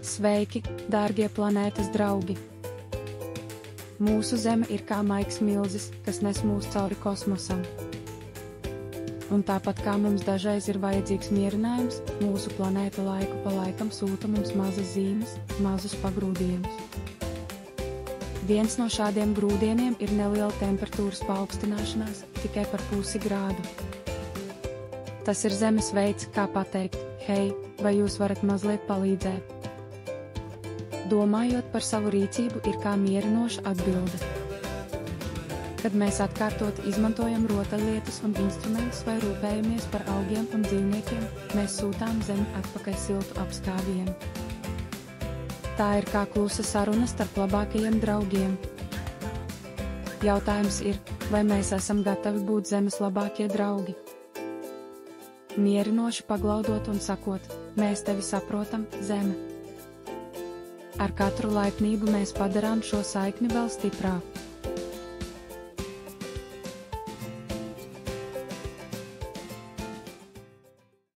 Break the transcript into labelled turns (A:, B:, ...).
A: Sveiki, dārgie planētas draugi! Mūsu Zeme ir kā maigs milzis, kas nes mūs cauri kosmosam. Un tāpat kā mums dažreiz ir vajadzīgs mierinājums, mūsu planēta laiku pa laikam sūta mums mazas zīmes, mazus pagrūdienus. Viens no šādiem grūdieniem ir neliela temperatūras paaugstināšanās, tikai par pusi grādu. Tas ir Zemes veids, kā pateikt, hei, vai jūs varat mazliet palīdzēt? Domājot par savu rīcību ir kā mierinoša atbilde. Kad mēs atkārtot izmantojam rotaļlietas un instrumentus vai rūpējamies par augiem un dzīvniekiem, mēs sūtām Zemi atpakaļ siltu apskāvienu. Tā ir kā klusa saruna starp labākajiem draugiem. Jautājums ir, vai mēs esam gatavi būt Zemes labākie draugi? Mierinoši paglaudot un sakot, mēs tevi saprotam, Zeme. Ar katru laipnību mēs padarām šo saikni vēl stiprāku.